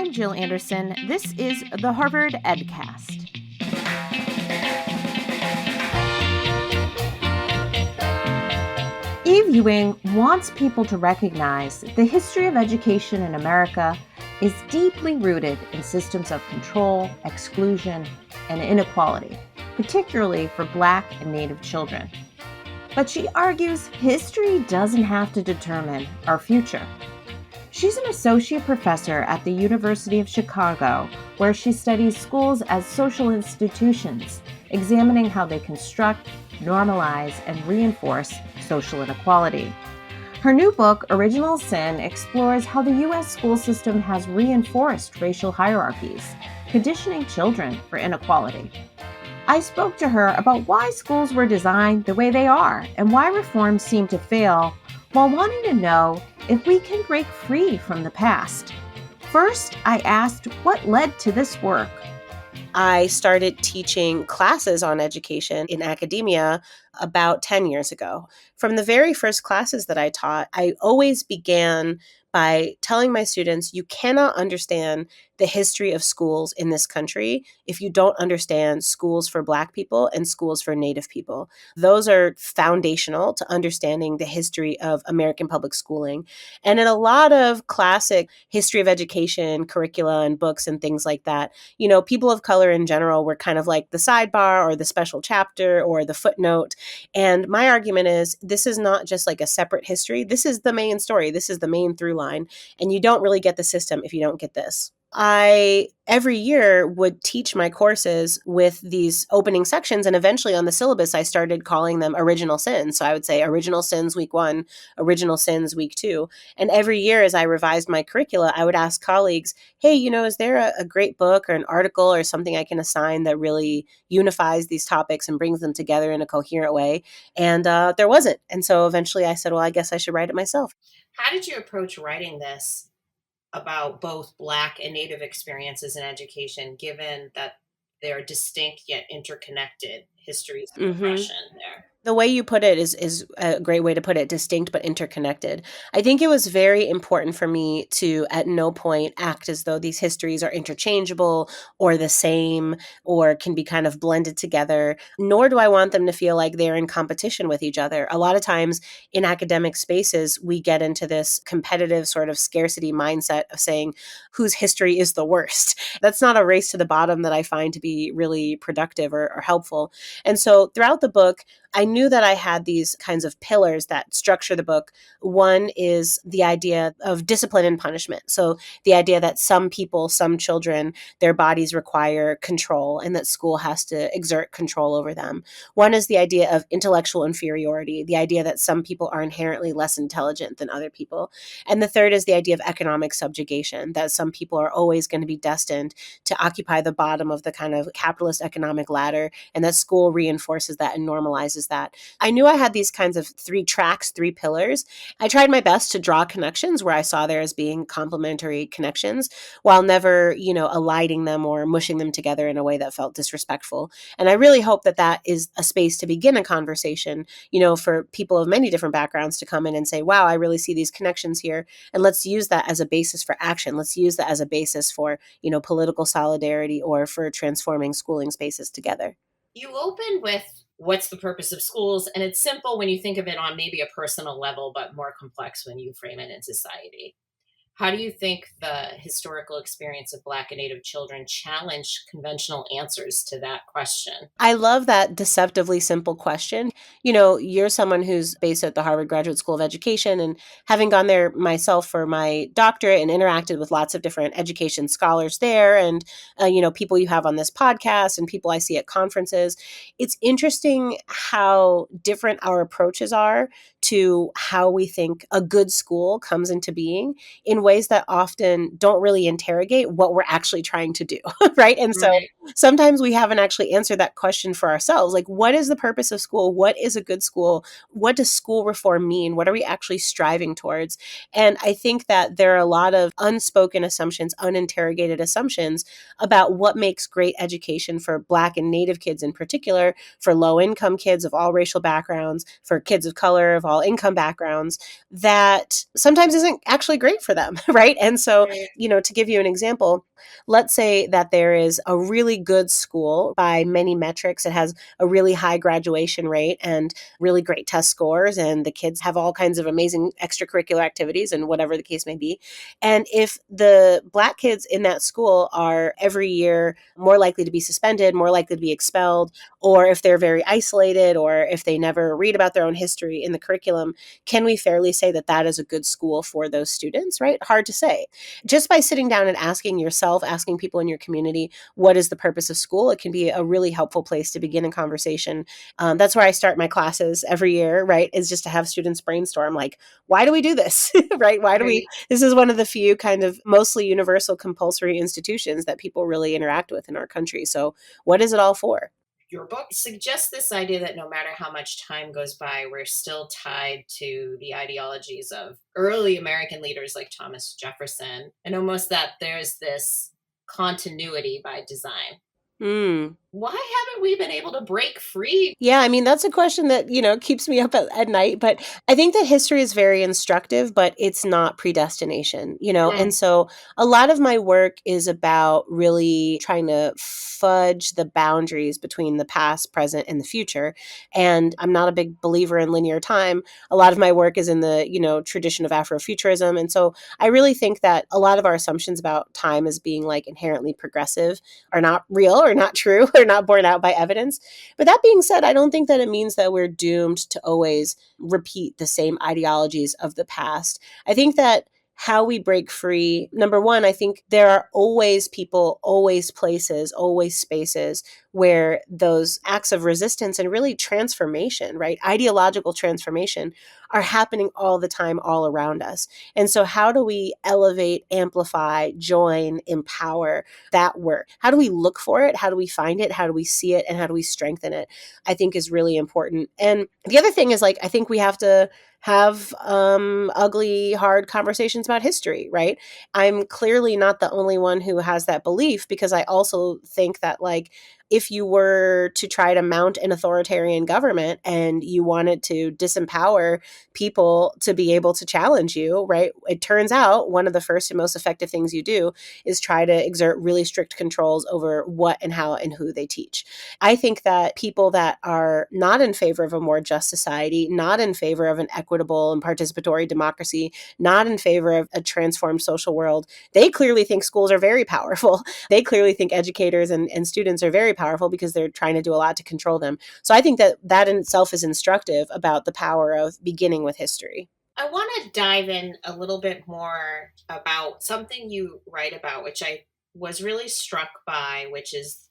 I'm Jill Anderson. This is the Harvard EdCast. Ewing wants people to recognize that the history of education in America is deeply rooted in systems of control, exclusion, and inequality, particularly for Black and Native children. But she argues history doesn't have to determine our future. She's an associate professor at the University of Chicago, where she studies schools as social institutions, examining how they construct, normalize, and reinforce social inequality. Her new book, Original Sin, explores how the U.S. school system has reinforced racial hierarchies, conditioning children for inequality. I spoke to her about why schools were designed the way they are and why reforms seem to fail, while wanting to know if we can break free from the past. First, I asked what led to this work. I started teaching classes on education in academia about 10 years ago. From the very first classes that I taught, I always began by telling my students, you cannot understand the history of schools in this country if you don't understand schools for Black people and schools for Native people. Those are foundational to understanding the history of American public schooling. And in a lot of classic history of education curricula and books and things like that, you know, people of color in general were kind of like the sidebar or the special chapter or the footnote. And my argument is this is not just like a separate history. This is the main story. This is the main through line. And you don't really get the system if you don't get this. I, every year, would teach my courses with these opening sections, and eventually on the syllabus, I started calling them original sins. So I would say original sins week 1, original sins week 2. And every year as I revised my curricula, I would ask colleagues, hey, you know, is there a great book or an article or something I can assign that really unifies these topics and brings them together in a coherent way? And there wasn't. And so eventually I said, well, I guess I should write it myself. How did you approach writing this about both Black and Native experiences in education, given that they are distinct yet interconnected histories of oppression there? The way you put it is a great way to put it, distinct but interconnected. I think it was very important for me to at no point act as though these histories are interchangeable or the same or can be kind of blended together, nor do I want them to feel like they're in competition with each other. A lot of times in academic spaces, we get into this competitive sort of scarcity mindset of saying whose history is the worst. That's not a race to the bottom that I find to be really productive or helpful. And so throughout the book, I knew that I had these kinds of pillars that structure the book. One is the idea of discipline and punishment. So the idea that some people, some children, their bodies require control and that school has to exert control over them. One is the idea of intellectual inferiority, the idea that some people are inherently less intelligent than other people. And the third is the idea of economic subjugation, that some people are always going to be destined to occupy the bottom of the kind of capitalist economic ladder, and that school reinforces that and normalizes that. I knew I had these kinds of 3 tracks, 3 pillars. I tried my best to draw connections where I saw there as being complementary connections while never, aligning them or mushing them together in a way that felt disrespectful. And I really hope that that is a space to begin a conversation, for people of many different backgrounds to come in and say, wow, I really see these connections here. And let's use that as a basis for action. Let's use that as a basis for, political solidarity or for transforming schooling spaces together. You open with what's the purpose of schools? And it's simple when you think of it on maybe a personal level, but more complex when you frame it in society. How do you think the historical experience of Black and Native children challenge conventional answers to that question? I love that deceptively simple question. You're someone who's based at the Harvard Graduate School of Education, and having gone there myself for my doctorate and interacted with lots of different education scholars there and, people you have on this podcast and people I see at conferences, it's interesting how different our approaches are to how we think a good school comes into being in ways that often don't really interrogate what we're actually trying to do, right? And so sometimes we haven't actually answered that question for ourselves. Like, what is the purpose of school? What is a good school? What does school reform mean? What are we actually striving towards? And I think that there are a lot of unspoken assumptions, uninterrogated assumptions about what makes great education for Black and Native kids in particular, for low-income kids of all racial backgrounds, for kids of color of all income backgrounds, that sometimes isn't actually great for them. from, right? And so, Right. to give you an example, let's say that there is a really good school by many metrics. It has a really high graduation rate and really great test scores, and the kids have all kinds of amazing extracurricular activities and whatever the case may be. And if the Black kids in that school are every year more likely to be suspended, more likely to be expelled, or if they're very isolated, or if they never read about their own history in the curriculum, can we fairly say that that is a good school for those students, right? Hard to say. Just by sitting down and asking yourself, asking people in your community, what is the purpose of school? It can be a really helpful place to begin a conversation. That's where I start my classes every year, right? Is just to have students brainstorm, like, why do we do this, right? Why do we? This is one of the few kind of mostly universal compulsory institutions that people really interact with in our country. So, what is it all for? Your book suggests this idea that no matter how much time goes by, we're still tied to the ideologies of early American leaders like Thomas Jefferson, and almost that there's this continuity by design. Hmm. Why haven't we been able to break free? Yeah, I mean, that's a question that, keeps me up at night. But I think that history is very instructive, but it's not predestination. And Mm, so a lot of my work is about really trying to fudge the boundaries between the past, present, and the future. And I'm not a big believer in linear time. A lot of my work is in the, tradition of Afrofuturism. And so I really think that a lot of our assumptions about time as being like inherently progressive are not real or not true or not borne out by evidence. But that being said, I don't think that it means that we're doomed to always repeat the same ideologies of the past. I think that how we break free, number one, I think there are always people, always places, always spaces where those acts of resistance and really transformation, right? Ideological transformation are happening all the time, all around us. And so, how do we elevate, amplify, join, empower that work? How do we look for it? How do we find it? How do we see it? And how do we strengthen it? I think is really important. And the other thing is, like, I think we have to have ugly, hard conversations about history, right? I'm clearly not the only one who has that belief, because I also think that, like, if you were to try to mount an authoritarian government and you wanted to disempower people to be able to challenge you, right? It turns out one of the first and most effective things you do is try to exert really strict controls over what and how and who they teach. I think that people that are not in favor of a more just society, not in favor of an equitable and participatory democracy, not in favor of a transformed social world, they clearly think schools are very powerful. They clearly think educators and students are very powerful because they're trying to do a lot to control them. So I think that that in itself is instructive about the power of beginning with history. I want to dive in a little bit more about something you write about, which I was really struck by, which is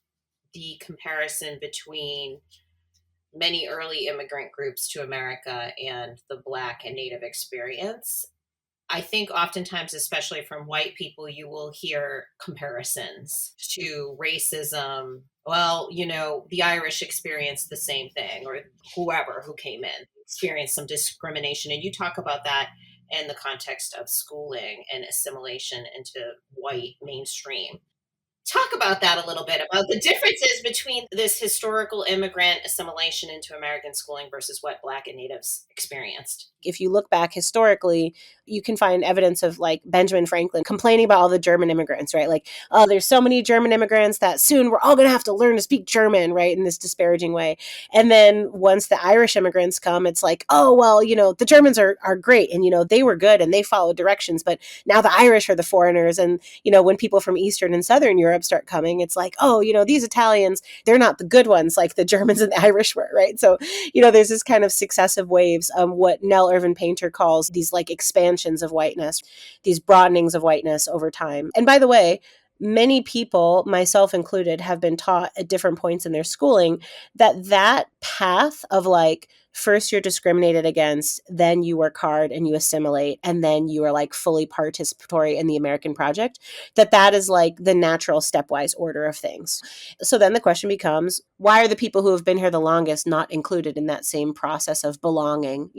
the comparison between many early immigrant groups to America and the Black and Native experience. I think oftentimes, especially from white people, you will hear comparisons to racism. Well, the Irish experienced the same thing, or whoever who came in experienced some discrimination. And you talk about that in the context of schooling and assimilation into white mainstream. Talk about that a little bit, about the differences between this historical immigrant assimilation into American schooling versus what Black and Natives experienced. If you look back historically, you can find evidence of, like, Benjamin Franklin complaining about all the German immigrants, right? Like, oh, there's so many German immigrants that soon we're all going to have to learn to speak German, right? In this disparaging way. And then once the Irish immigrants come, it's like, oh, well, the Germans are great, and, they were good and they followed directions, but now the Irish are the foreigners. And, when people from Eastern and Southern Europe start coming, it's like, oh, these Italians, they're not the good ones like the Germans and the Irish were, right? So, there's this kind of successive waves, what Nell Irvin Painter calls these, like, expansions of whiteness, these broadenings of whiteness over time. And by the way, many people, myself included, have been taught at different points in their schooling that path of, like, first you're discriminated against, then you work hard and you assimilate, and then you are, like, fully participatory in the American project, that is, like, the natural stepwise order of things. So then the question becomes, why are the people who have been here the longest not included in that same process of belonging?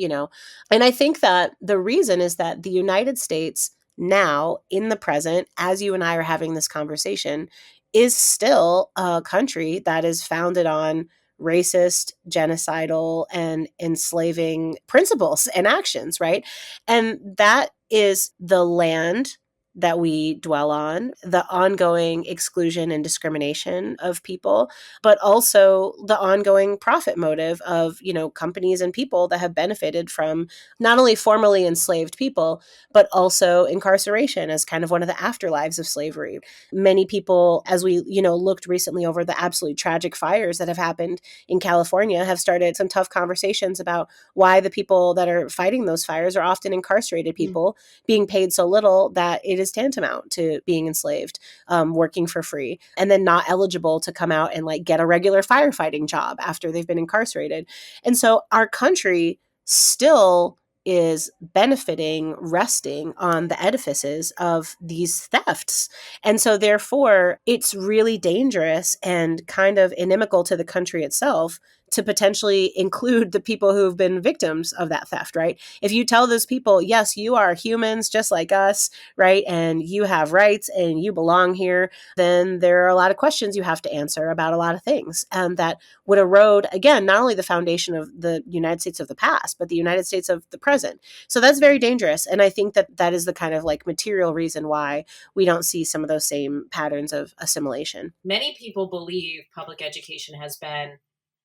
And I think that the reason is that the United States now, in the present, as you and I are having this conversation, is still a country that is founded on racist, genocidal, and enslaving principles and actions, right? And that is the land that we dwell on, the ongoing exclusion and discrimination of people, but also the ongoing profit motive of, companies and people that have benefited from not only formerly enslaved people, but also incarceration as kind of one of the afterlives of slavery. Many people, as we, looked recently over the absolutely tragic fires that have happened in California, have started some tough conversations about why the people that are fighting those fires are often incarcerated people being paid so little that it is tantamount to being enslaved, working for free, and then not eligible to come out and like get a regular firefighting job after they've been incarcerated. And so our country still is benefiting, resting on the edifices of these thefts. And so therefore, it's really dangerous and kind of inimical to the country itself to potentially include the people who've been victims of that theft, right? If you tell those people, yes, you are humans just like us, right? And you have rights and you belong here, then there are a lot of questions you have to answer about a lot of things. And that would erode, again, not only the foundation of the United States of the past, but the United States of the present. So that's very dangerous. And I think that that is the kind of like material reason why we don't see some of those same patterns of assimilation. Many people believe public education has been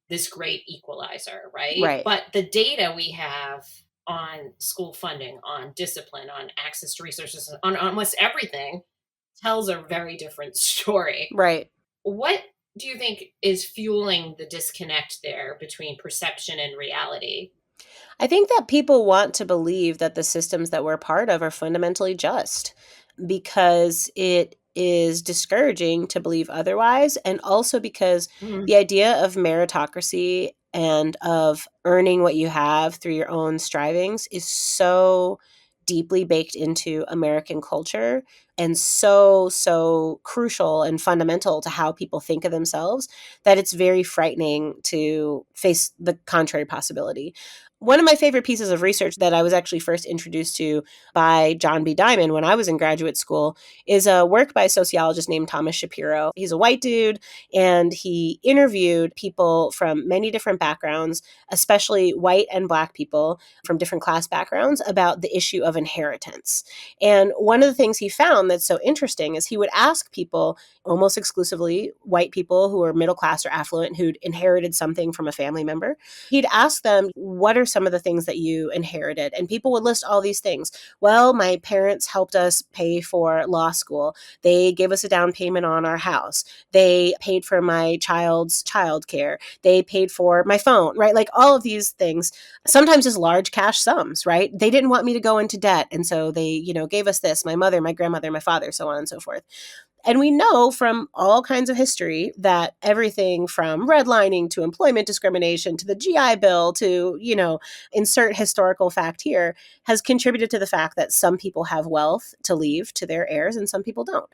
this great equalizer, right? Right. But the data we have on school funding, on discipline, on access to resources, on almost everything tells a very different story. Right. What do you think is fueling the disconnect there between perception and reality? I think that people want to believe that the systems that we're part of are fundamentally just because it is discouraging to believe otherwise. And also because Mm. the idea of meritocracy and of earning what you have through your own strivings is so deeply baked into American culture and so crucial and fundamental to how people think of themselves that it's very frightening to face the contrary possibility. One of my favorite pieces of research that I was actually first introduced to by John B. Diamond when I was in graduate school is a work by a sociologist named Thomas Shapiro. He's a white dude, and he interviewed people from many different backgrounds, especially white and Black people from different class backgrounds, about the issue of inheritance. And one of the things he found that's so interesting is he would ask people, almost exclusively white people who are middle class or affluent, who'd inherited something from a family member. He'd ask them, what are some of the things that you inherited? And people would list all these things. Well, my parents helped us pay for law school. They gave us a down payment on our house. They paid for my child's childcare. They paid for my phone, right? Like all of these things, sometimes just large cash sums, right? They didn't want me to go into debt. And so they, gave us this, my mother, my grandmother, my father, so on and so forth. And we know from all kinds of history that everything from redlining to employment discrimination to the GI Bill to, insert historical fact here has contributed to the fact that some people have wealth to leave to their heirs and some people don't.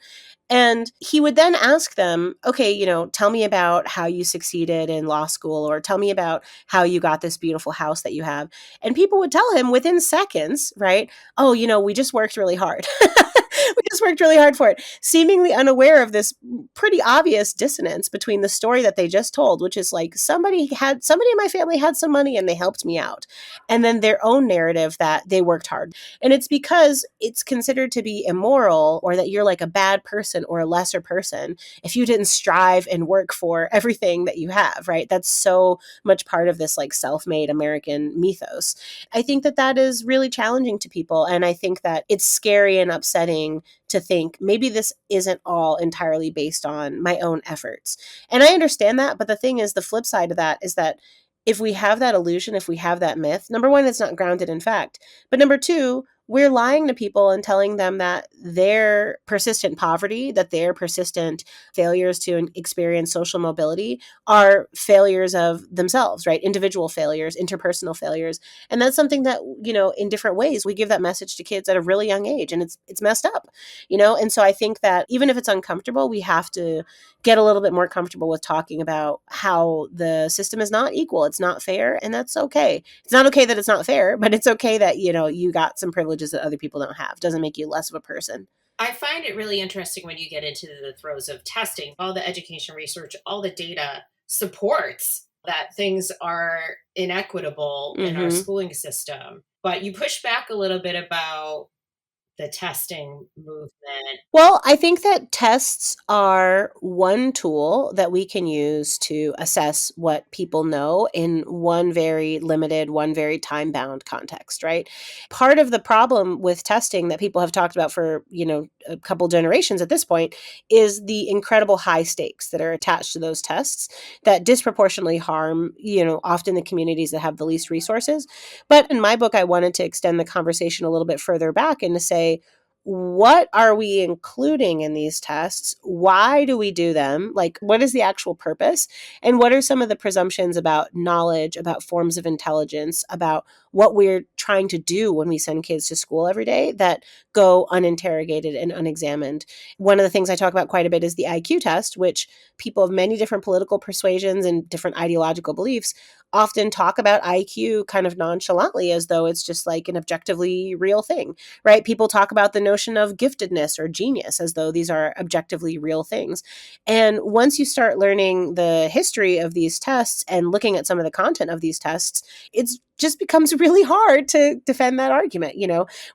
And he would then ask them, okay, tell me about how you succeeded in law school, or tell me about how you got this beautiful house that you have. And people would tell him within seconds, right? Oh, we just worked really hard. We just worked really hard for it, seemingly unaware of this pretty obvious dissonance between the story that they just told, which is like somebody in my family had some money and they helped me out, and then their own narrative that they worked hard. And it's because it's considered to be immoral, or that you're like a bad person or a lesser person if you didn't strive and work for everything that you have, right? That's so much part of this like self-made American mythos. I think that that is really challenging to people, and I think that it's scary and upsetting to think maybe this isn't all entirely based on my own efforts. And I understand that, but the thing is, the flip side of that is that if we have that illusion, if we have that myth, number one, it's not grounded in fact. But number two, we're lying to people and telling them that their persistent poverty, that their persistent failures to experience social mobility are failures of themselves, right? Individual failures, interpersonal failures. And that's something that, in different ways, we give that message to kids at a really young age, and it's messed up, And so I think that even if it's uncomfortable, we have to get a little bit more comfortable with talking about how the system is not equal. It's not fair, and that's okay. It's not okay that it's not fair, but it's okay that, you got some privileges that other people don't have. Doesn't make you less of a person. I find it really interesting when you get into the throes of testing. All the education research, all the data supports that things are inequitable in our schooling system. But you push back a little bit about the testing movement? Well, I think that tests are one tool that we can use to assess what people know in one very limited, one very time-bound context, right? Part of the problem with testing that people have talked about for, a couple generations at this point is the incredible high stakes that are attached to those tests that disproportionately harm, often the communities that have the least resources. But in my book, I wanted to extend the conversation a little bit further back and to say, what are we including in these tests? Why do we do them? Like, what is the actual purpose? And what are some of the presumptions about knowledge, about forms of intelligence, about what we're trying to do when we send kids to school every day that go uninterrogated and unexamined? One of the things I talk about quite a bit is the IQ test, which people of many different political persuasions and different ideological beliefs often talk about IQ kind of nonchalantly as though it's just like an objectively real thing, right? People talk about the notion of giftedness or genius as though these are objectively real things. And once you start learning the history of these tests and looking at some of the content of these tests, it just becomes really hard to defend that argument.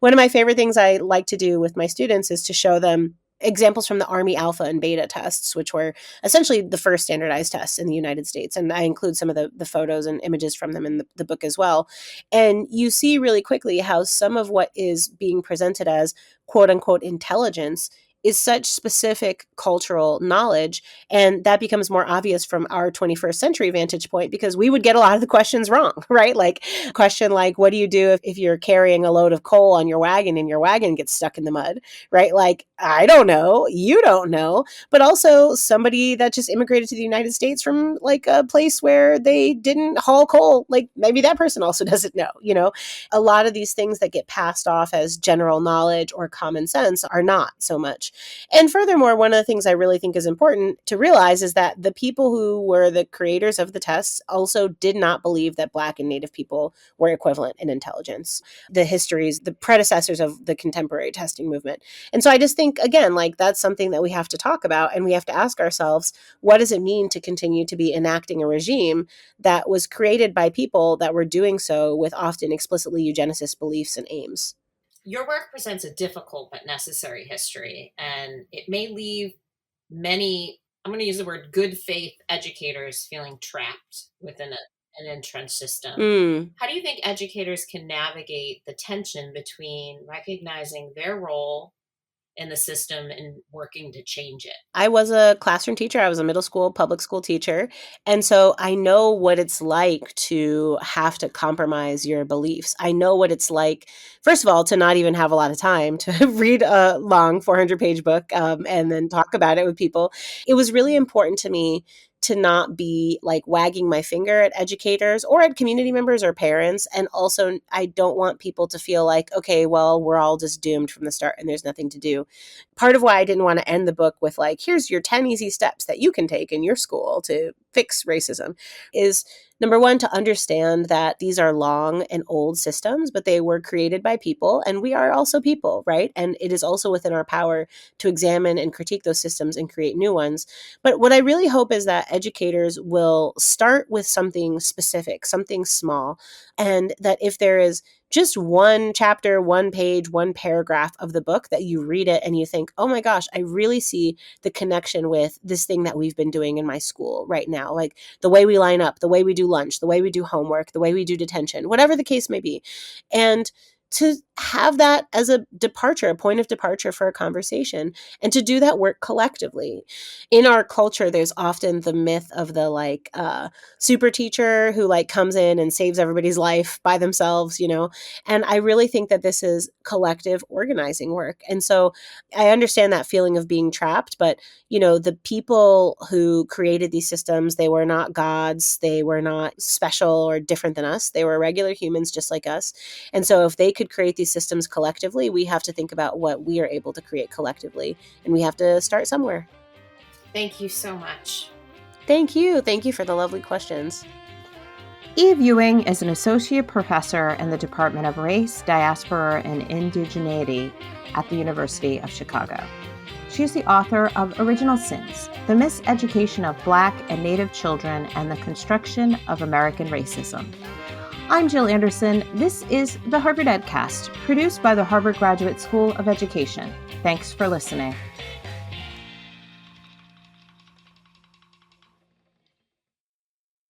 One of my favorite things I like to do with my students is to show them examples from the Army Alpha and Beta tests, which were essentially the first standardized tests in the United States. And I include some of the photos and images from them in the book as well. And you see really quickly how some of what is being presented as quote unquote intelligence is such specific cultural knowledge. And that becomes more obvious from our 21st century vantage point because we would get a lot of the questions wrong, right? Like a question like, what do you do if you're carrying a load of coal on your wagon and your wagon gets stuck in the mud, right? Like, I don't know, you don't know, but also somebody that just immigrated to the United States from like a place where they didn't haul coal, like maybe that person also doesn't know, A lot of these things that get passed off as general knowledge or common sense are not so much. And furthermore, one of the things I really think is important to realize is that the people who were the creators of the tests also did not believe that Black and Native people were equivalent in intelligence. The histories, the predecessors of the contemporary testing movement. And so I just think, again, like that's something that we have to talk about, and we have to ask ourselves, what does it mean to continue to be enacting a regime that was created by people that were doing so with often explicitly eugenicist beliefs and aims? Your work presents a difficult but necessary history, and it may leave many, I'm going to use the word good faith educators feeling trapped within an entrenched system. How do you think educators can navigate the tension between recognizing their role in the system and working to change it? I was a classroom teacher. I was a middle school, public school teacher. And so I know what it's like to have to compromise your beliefs. I know what it's like, first of all, to not even have a lot of time to read a long 400-page book and then talk about it with people. It was really important to me to not be like wagging my finger at educators or at community members or parents. And also, I don't want people to feel like, okay, well, we're all just doomed from the start and there's nothing to do. Part of why I didn't want to end the book with like, here's your 10 easy steps that you can take in your school to fix racism is number one, to understand that these are long and old systems, but they were created by people and we are also people, right? And it is also within our power to examine and critique those systems and create new ones. But what I really hope is that educators will start with something specific, something small, and that if there is just one chapter, one page, one paragraph of the book that you read it and you think, oh my gosh, I really see the connection with this thing that we've been doing in my school right now. Like the way we line up, the way we do lunch, the way we do homework, the way we do detention, whatever the case may be. And to have that as a departure, a point of departure for a conversation, and to do that work collectively. In our culture, there's often the myth of the like super teacher who like comes in and saves everybody's life by themselves, And I really think that this is collective organizing work. And so I understand that feeling of being trapped, but the people who created these systems, they were not gods, they were not special or different than us. They were regular humans just like us. And so if they could create these systems collectively, we have to think about what we are able to create collectively, and we have to start somewhere. Thank you so much. Thank you. Thank you for the lovely questions. Ewing is an associate professor in the Department of Race, Diaspora, and Indigeneity at the University of Chicago. She is the author of Original Sins, The Miseducation of Black and Native Children and the Construction of American Racism. I'm Jill Anderson. This is the Harvard EdCast, produced by the Harvard Graduate School of Education. Thanks for listening.